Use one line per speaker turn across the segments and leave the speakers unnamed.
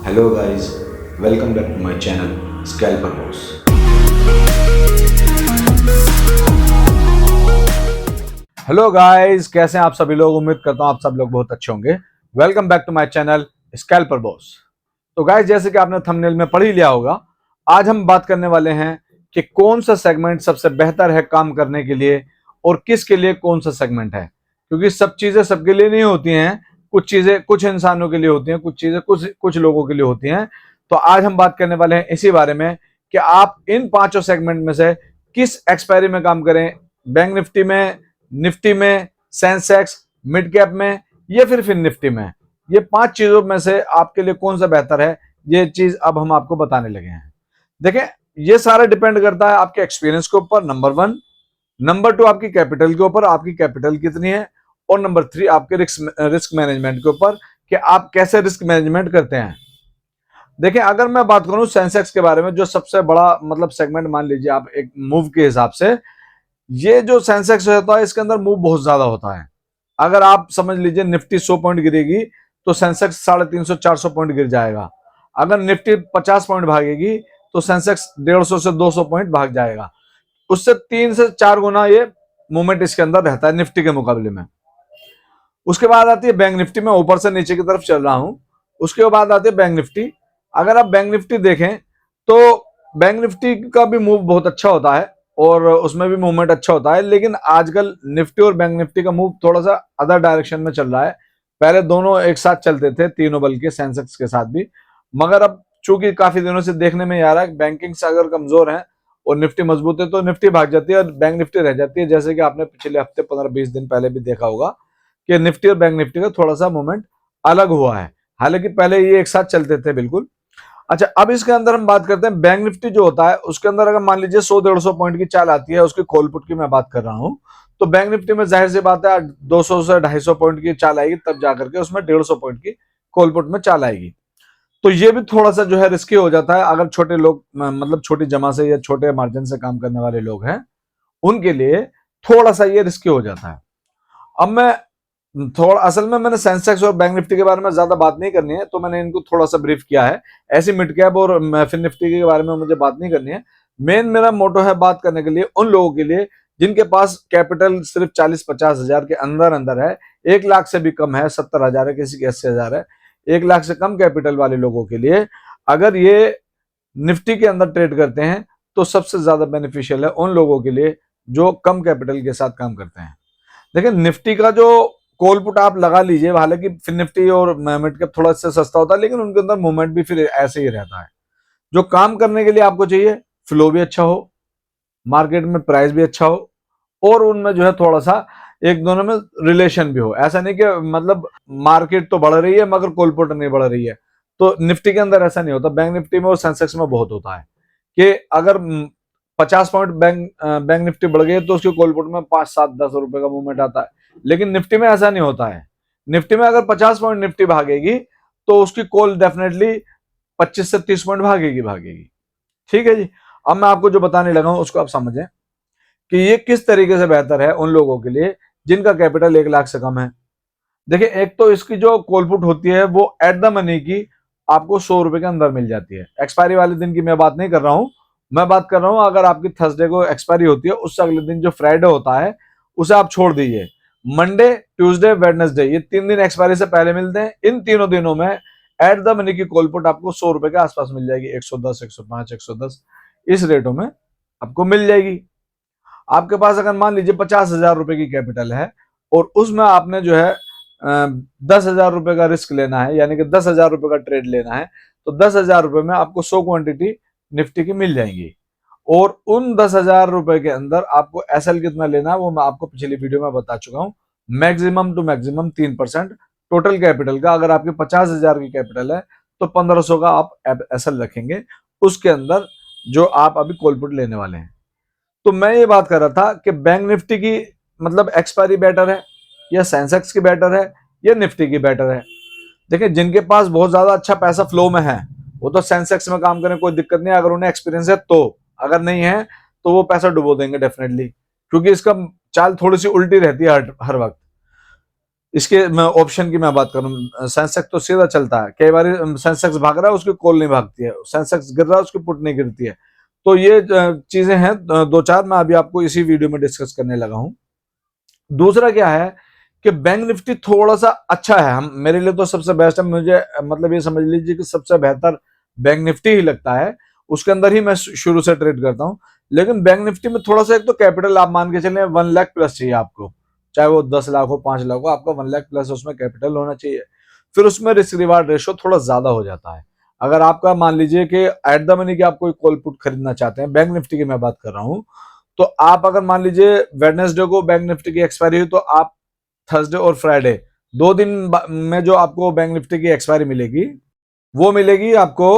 Hello guys, welcome back to my channel Scalper Boss.
Hello guys, कैसे हैं आप सभी लोग। उम्मीद करता हूं आप सब लोग बहुत अच्छे होंगे। Welcome back to my channel Scalper Boss. तो गाइस, जैसे कि आपने थंबनेल में पढ़ ही लिया होगा, आज हम बात करने वाले हैं कि कौन सा सेगमेंट सबसे बेहतर है काम करने के लिए और किसके लिए कौन सा सेगमेंट है। क्योंकि सब चीजें सबके लिए नहीं होती हैं, कुछ चीजें कुछ इंसानों के लिए होती हैं, कुछ चीजें कुछ कुछ लोगों के लिए होती हैं। तो आज हम बात करने वाले हैं इसी बारे में कि आप इन पांचों सेगमेंट में से किस एक्सपायरी में काम करें, बैंक निफ्टी में, सेंसेक्स, मिड कैप में या फिर निफ्टी में। ये पांच चीजों में से आपके लिए कौन सा बेहतर है, ये चीज अब हम आपको बताने लगे हैं। देखें, ये सारा डिपेंड करता है आपके एक्सपीरियंस के ऊपर, नंबर वन। नंबर टू, आपकी कैपिटल के ऊपर, आपकी कैपिटल कितनी है। और नंबर थ्री, आपके रिस्क मैनेजमेंट के ऊपर कि आप कैसे रिस्क मैनेजमेंट करते हैं। देखिए, अगर मैं बात करूं सेंसेक्स के बारे में, जो सबसे बड़ा मतलब सेगमेंट मान लीजिए आप एक मूव के हिसाब से, ये जो सेंसेक्स होता है इसके अंदर मूव बहुत ज्यादा होता है। अगर आप समझ लीजिए निफ्टी 100 पॉइंट गिरेगी तो सेंसेक्स 350-400 पॉइंट गिर जाएगा। अगर निफ्टी 50 पॉइंट भागेगी तो सेंसेक्स 150 से 200 पॉइंट भाग जाएगा। उससे 3 से 4 गुना ये मूवमेंट इसके अंदर रहता है निफ्टी के मुकाबले में। उसके बाद आती है बैंक निफ्टी। में ऊपर से नीचे की तरफ चल रहा हूं। उसके बाद आती है बैंक निफ्टी। अगर आप बैंक निफ्टी देखें तो बैंक निफ्टी का भी मूव बहुत अच्छा होता है और उसमें भी मूवमेंट अच्छा होता है, लेकिन आजकल निफ्टी और बैंक निफ्टी का मूव थोड़ा सा अदर डायरेक्शन में चल रहा है। पहले दोनों एक साथ चलते थे, तीनों बल्कि सेंसेक्स के साथ भी। मगर अब चूंकि काफी दिनों से देखने में आ रहा है बैंकिंग से अगर कमजोर है और निफ्टी मजबूत है तो निफ्टी भाग जाती है और बैंक निफ्टी रह जाती है। जैसे कि आपने पिछले हफ्ते 15-20 दिन पहले भी देखा होगा कि निफ्टी और बैंक निफ्टी का थोड़ा सा मूवमेंट अलग हुआ है, हालांकि पहले ये एक साथ चलते थे बिल्कुल। अच्छा, अब इसके अंदर हम बात करते हैं बैंक निफ्टी जो होता है उसके अंदर अगर मान लीजिए 100-150 पॉइंट की चाल आती है, उसकी कॉल पुट की मैं बात कर रहा हूं, तो बैंक निफ्टी में जाहिर सी बात है 200 से 250 पॉइंट की चाल आएगी, तब जाकर के उसमें 150 पॉइंट की कॉल पुट में चाल आएगी। तो ये भी थोड़ा सा जो है रिस्की हो जाता है अगर छोटे लोग मतलब छोटी जमा से या छोटे मार्जिन से काम करने वाले लोग हैं, उनके लिए थोड़ा सा ये रिस्की हो जाता है। अब मैं थोड़ा असल में मैंने सेंसेक्स और बैंक निफ्टी के बारे में ज्यादा बात नहीं करनी है, तो मैंने इनको थोड़ा सा ब्रीफ किया है। ऐसी मिड कैप और फिर निफ्टी के बारे में मुझे बात नहीं करनी है। मेन मेरा मोटो है बात करने के लिए उन लोगों के लिए जिनके पास कैपिटल सिर्फ 40-50 हजार के अंदर अंदर है, 1 लाख से भी कम है, 70 हजार है, किसी की 80 हजार है। 1 लाख से कम कैपिटल वाले लोगों के लिए अगर ये निफ्टी के अंदर ट्रेड करते हैं तो सबसे ज्यादा बेनिफिशियल है उन लोगों के लिए जो कम कैपिटल के साथ काम करते हैं। देखिए, निफ्टी का जो कॉल पुट आप लगा लीजिए, हालांकि फिर निफ्टी और मिड कैप थोड़ा सा सस्ता होता है, लेकिन उनके अंदर मूवमेंट भी फिर ऐसे ही रहता है। जो काम करने के लिए आपको चाहिए, फ्लो भी अच्छा हो, मार्केट में प्राइस भी अच्छा हो, और उनमें जो है थोड़ा सा एक दोनों में रिलेशन भी हो। ऐसा नहीं कि मतलब मार्केट तो बढ़ रही है मगर कॉल पुट नहीं बढ़ रही है। तो निफ्टी के अंदर ऐसा नहीं होता, बैंक निफ्टी में और सेंसेक्स में बहुत होता है कि अगर 50 पॉइंट बैंक निफ्टी बढ़ गई तो उसके कॉल पुट में 5-7-10 रुपए का मूवमेंट आता है, लेकिन निफ्टी में ऐसा नहीं होता है। निफ्टी में अगर 50 पॉइंट निफ्टी भागेगी तो उसकी कॉल डेफिनेटली 25 से 30 पॉइंट भागेगी। ठीक है जी। अब मैं आपको जो बताने लगा हूं उसको आप समझें कि ये किस तरीके से बेहतर है उन लोगों के लिए जिनका कैपिटल 1 लाख से कम है। देखिए, एक तो इसकी जो कॉल पुट होती है वो एट द मनी की आपको 100 रुपए के अंदर मिल जाती है। एक्सपायरी वाले दिन की मैं बात नहीं कर रहा हूं, मैं बात कर रहा हूं अगर आपकी थर्सडे को एक्सपायरी होती है उससे अगले दिन जो फ्राइडे होता है उसे आप छोड़ दीजिए। मंडे, ट्यूसडे, वेडनेसडे, ये 3 दिन एक्सपायरी से पहले मिलते हैं। इन तीनों दिनों में एट द मनी की कॉल पुट आपको 100 रुपए के आसपास मिल जाएगी। 110, 105, 110 इस रेटों में आपको मिल जाएगी। आपके पास अगर मान लीजिए 50 हजार रुपए की कैपिटल है और उसमें आपने जो है 10 हजार रुपए का रिस्क लेना है, यानी कि 10 हजार रुपए का ट्रेड लेना है, तो 10 हजार रुपए में आपको 100 क्वांटिटी निफ्टी की मिल जाएंगी। और उन 10 हजार रुपए के अंदर आपको एसएल कितना लेना है वो मैं आपको पिछली वीडियो में बता चुका हूं। Maximum to maximum 3% total capital का। अगर आपके 50 हजार की कैपिटल है तो 1500 का आप एसएल रखेंगे उसके अंदर जो आप अभी कॉल पुट लेने वाले हैं। तो मैं ये बात कर रहा था कि बैंक निफ्टी की मतलब एक्सपायरी बेटर है या सेंसेक्स की बेटर है या निफ्टी की बेटर है। देखिए, जिनके पास बहुत ज्यादा अच्छा पैसा फ्लो में है वो तो सेंसेक्स में काम करें, कोई दिक्कत नहीं, अगर उन्हें एक्सपीरियंस है तो। अगर नहीं है तो वो पैसा डुबो देंगे डेफिनेटली, क्योंकि इसका चाल थोड़ी सी उल्टी रहती है हर वक्त। इसके मैं ऑप्शन की मैं बात करूं, सेंसेक्स तो सीधा चलता है, कई बार सेंसेक्स भाग रहा है उसकी कॉल नहीं भागती है, सेंसेक्स गिर रहा है उसकी पुट नहीं गिरती है। तो ये चीजें हैं दो चार, मैं अभी आपको इसी वीडियो में डिस्कस करने लगा हूं। दूसरा क्या है कि बैंक निफ्टी थोड़ा सा अच्छा है, हम मेरे लिए तो सबसे बेस्ट है, मुझे मतलब ये समझ लीजिए कि सबसे बेहतर बैंक निफ्टी ही लगता है, उसके अंदर ही मैं शुरू से ट्रेड करता हूं। लेकिन बैंक निफ्टी में थोड़ा सा एक तो कैपिटल आप मान के चले 1 लाख प्लस चाहिए आपको, चाहे वो 10 लाख हो 5 लाख हो, आपका 1 लाख प्लस उसमें कैपिटल होना चाहिए। फिर उसमें रिस्क रिवार्ड रेशो थोड़ा ज्यादा हो जाता है। अगर आपका मान लीजिए कि एट द मनी की आप कोई कॉल पुट खरीदना चाहते हैं, बैंक निफ्टी की मैं बात कर रहा हूं, तो आप अगर मान लीजिए वेडनेसडे को बैंक निफ्टी की एक्सपायरी हुई, तो आप थर्सडे और फ्राइडे 2 दिन में जो आपको बैंक निफ्टी की एक्सपायरी मिलेगी, वो मिलेगी आपको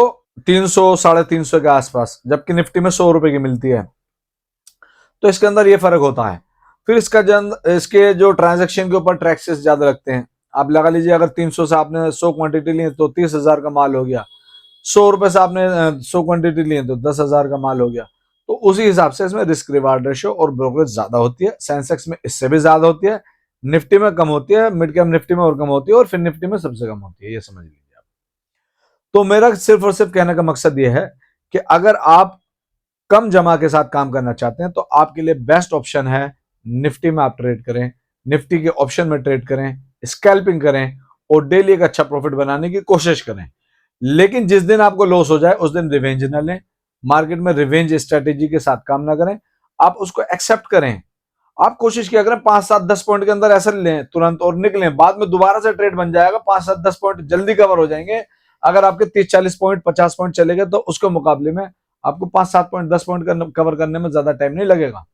300 350 के आसपास, जबकि निफ्टी में 100 रुपए की मिलती है। तो इसके अंदर ये फर्क होता है। फिर इसके जो ट्रांजेक्शन के ऊपर टैक्सेस ज्यादा लगते हैं। आप लगा लीजिए अगर 300 से आपने 100 क्वांटिटी ली तो 30,000 का माल हो गया, 100 रुपए से आपने 100 क्वांटिटी ली तो 10,000 का माल हो गया। तो उसी हिसाब से इसमें रिस्क रिवार्ड रेशो और ब्रोकरेज ज्यादा होती है। सेंसेक्स में इससे भी ज्यादा होती है, निफ्टी में कम होती है, मिड कैप निफ्टी में और कम होती है, और फिर निफ्टी में सबसे कम होती है, ये समझ लीजिए आप। तो मेरा सिर्फ और सिर्फ कहने का मकसद ये है कि अगर आप कम जमा के साथ काम करना चाहते हैं तो आपके लिए बेस्ट ऑप्शन है निफ्टी में आप ट्रेड करें, निफ्टी के ऑप्शन में ट्रेड करें, स्कैल्पिंग करें और डेली एक अच्छा प्रॉफिट बनाने की कोशिश करें। लेकिन जिस दिन आपको लॉस हो जाए उस दिन रिवेंज न लें, मार्केट में रिवेंज स्ट्रेटेजी के साथ काम ना करें, आप उसको एक्सेप्ट करें। आप कोशिश किया करें 5 7 10 पॉइंट के अंदर ऐसा लें तुरंत और निकलें, बाद में दोबारा से ट्रेड बन जाएगा, 5 7 10 पॉइंट जल्दी कवर हो जाएंगे। अगर आपके 30 40 पॉइंट 50 पॉइंट चले गए तो उसके मुकाबले में आपको 5 7 पॉइंट 10 पॉइंट कवर करने में ज्यादा टाइम नहीं लगेगा।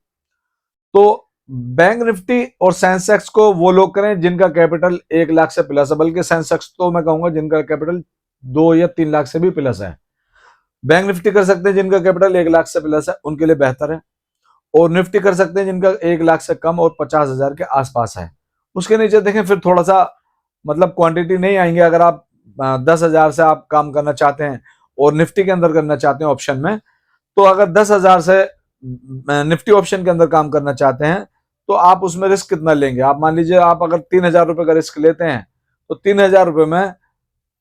तो बैंक निफ्टी और सेंसेक्स को वो लोग करें जिनका कैपिटल 1 लाख से प्लस है, बल्कि सेंसेक्स तो मैं कहूंगा जिनका कैपिटल 2 या 3 लाख से भी प्लस है। बैंक निफ्टी कर सकते हैं जिनका कैपिटल 1 लाख से प्लस है, उनके लिए बेहतर है। और निफ्टी कर सकते हैं जिनका 1 लाख से कम और 50,000 के आसपास है। उसके नीचे देखें फिर थोड़ा सा मतलब क्वांटिटी नहीं आएंगे। अगर आप 10,000 से आप काम करना चाहते हैं और निफ्टी के अंदर करना चाहते हैं ऑप्शन में, तो अगर 10,000 से निफ्टी ऑप्शन के अंदर काम करना चाहते हैं तो आप उसमें रिस्क कितना लेंगे। आप मान लीजिए आप अगर 3,000 रुपए का रिस्क लेते हैं तो 3,000 रुपए में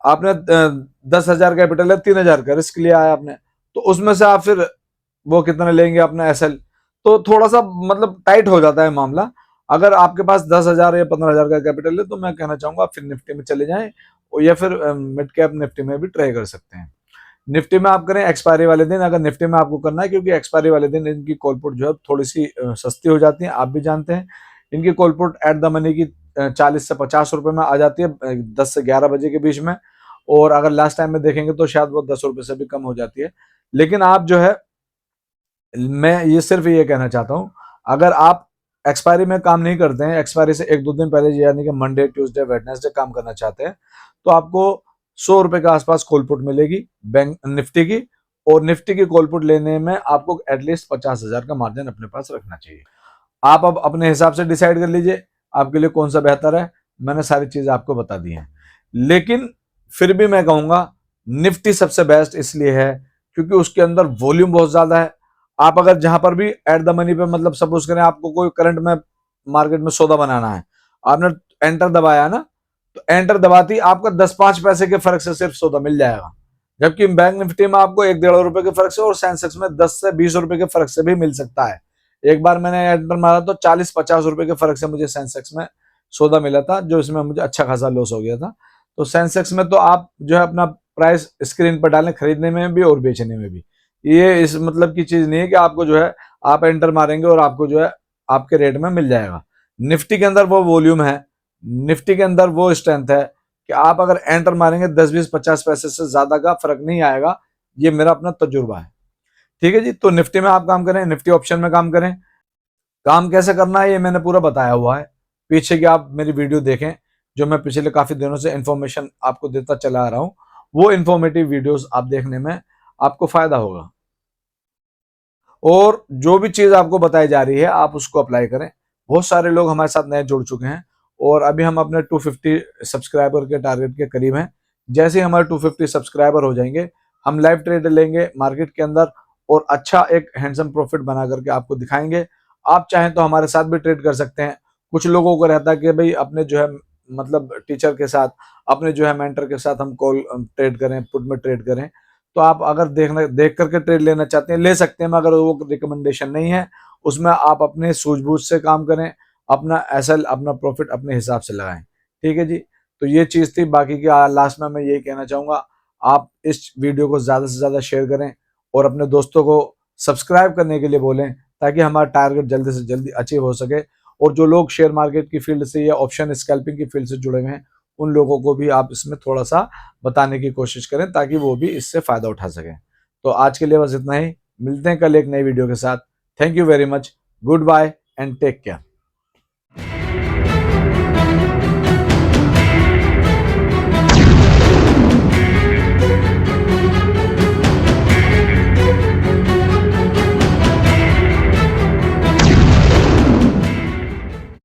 आपने 10,000 कैपिटल है, 3,000 का रिस्क लिया है आपने, तो उसमें से आप फिर वो कितना लेंगे अपना एसएल। तो थोड़ा सा मतलब टाइट हो जाता है मामला। अगर आपके पास 10,000 या 15,000 का कैपिटल है तो मैं कहना चाहूंगा फिर निफ्टी में चले जाएं, और या फिर मिड कैप निफ्टी में भी ट्राई कर सकते हैं। निफ्टी में आप करें एक्सपायरी वाले दिन, अगर निफ्टी में आपको करना है, क्योंकि एक्सपायरी वाले दिन इनकी कॉलपुट जो है थोड़ी सी सस्ती हो जाती है, आप भी जानते हैं। इनकी कॉलपुट एट द मनी की 40 से 50 रुपए में आ जाती है 10 से 11 बजे के बीच में, और अगर लास्ट टाइम में देखेंगे तो शायद वो 10 रुपए से भी कम हो जाती है। लेकिन आप जो है, मैं ये सिर्फ ये कहना चाहता हूं, अगर आप एक्सपायरी में काम नहीं करते हैं, एक्सपायरी से 1 2 दिन पहले यानी कि मंडे ट्यूसडे वेडनेसडे काम करना चाहते हैं, तो आपको 100 रुपए के आसपास कॉलपुट मिलेगी बैंक निफ्टी की, और निफ्टी की कॉलपुट लेने में आपको एटलीस्ट 50,000 का मार्जिन अपने पास रखना चाहिए। आप अब अपने हिसाब से डिसाइड कर लीजिए आपके लिए कौन सा बेहतर है। मैंने सारी चीजें आपको बता दी हैं, लेकिन फिर भी मैं कहूंगा निफ्टी सबसे बेस्ट इसलिए है क्योंकि उसके अंदर वॉल्यूम बहुत ज्यादा है। आप अगर जहां पर भी एट द मनी पे मतलब सपोज करें आपको कोई करंट में मार्केट में सौदा बनाना है, आपने एंटर दबाया ना, तो एंटर दबाती आपका 10 5 पैसे के फर्क से सिर्फ सौदा मिल जाएगा। जबकि बैंक निफ्टी में आपको 1 1.5 रुपए के फर्क से और सेंसेक्स में 10 से 20 रुपए के फर्क से भी मिल सकता है। एक बार मैंने एंटर मारा तो 40 50 रुपए के फर्क से मुझे सेंसेक्स में सौदा मिला था, जो इसमें मुझे अच्छा खासा लॉस हो गया था। तो सेंसेक्स में तो आप जो है अपना प्राइस स्क्रीन पर डालें, खरीदने में भी और बेचने में भी। ये इस मतलब की चीज नहीं है कि आपको जो है आप एंटर मारेंगे और आपको जो है आपके रेट में मिल जाएगा। निफ्टी के अंदर वो वॉल्यूम है, निफ्टी के अंदर वो स्ट्रेंथ है कि आप अगर एंटर मारेंगे 10 20 50 पैसे से ज्यादा का फर्क नहीं आएगा। ये मेरा अपना तजुर्बा है। ठीक है जी, तो निफ्टी में आप काम करें, निफ्टी ऑप्शन में काम करें। काम कैसे करना है ये मैंने पूरा बताया हुआ है, पीछे की आप मेरी वीडियो देखें, जो मैं पिछले काफी दिनों से इंफॉर्मेशन आपको देता चला आ रहा हूं। वो इंफॉर्मेटिव वीडियोस आप देखने में आपको फायदा होगा, और जो भी चीज आपको बताई जा रही है आप उसको अप्लाई करें। बहुत सारे लोग हमारे साथ नए जुड़ चुके हैं, और अभी हम अपने 250 सब्सक्राइबर के टारगेट के करीब हैं। जैसे ही हमारे 250 सब्सक्राइबर हो जाएंगे, हम लाइव ट्रेड लेंगे मार्केट के अंदर, और अच्छा एक हैंडसम प्रॉफिट बना करके आपको दिखाएंगे। आप चाहें तो हमारे साथ भी ट्रेड कर सकते हैं। कुछ लोगों को रहता है कि भाई अपने जो है मतलब टीचर के साथ, अपने जो है मेंटर के साथ हम कॉल ट्रेड करें, पुट में ट्रेड करें। तो आप अगर देख करके ट्रेड लेना चाहते हैं ले सकते हैं, मगर वो रिकमेंडेशन नहीं है। उसमें आप अपने सूझबूझ से काम करें, अपना एसएल अपना प्रॉफिट अपने हिसाब से लगाएं। ठीक है जी। तो ये चीज थी। बाकी की लास्ट में मैं यही कहना चाहूंगा, आप इस वीडियो को ज्यादा से ज्यादा शेयर करें और अपने दोस्तों को सब्सक्राइब करने के लिए बोलें, ताकि हमारा टारगेट जल्दी से जल्दी अचीव हो सके। और जो लोग शेयर मार्केट की फील्ड से या ऑप्शन स्कैल्पिंग की फील्ड से जुड़े हुए हैं, उन लोगों को भी आप इसमें थोड़ा सा बताने की कोशिश करें, ताकि वो भी इससे फायदा उठा सकें। तो आज के लिए बस इतना ही। मिलते हैं कल एक नई वीडियो के साथ। Thank you very much. Goodbye and take care.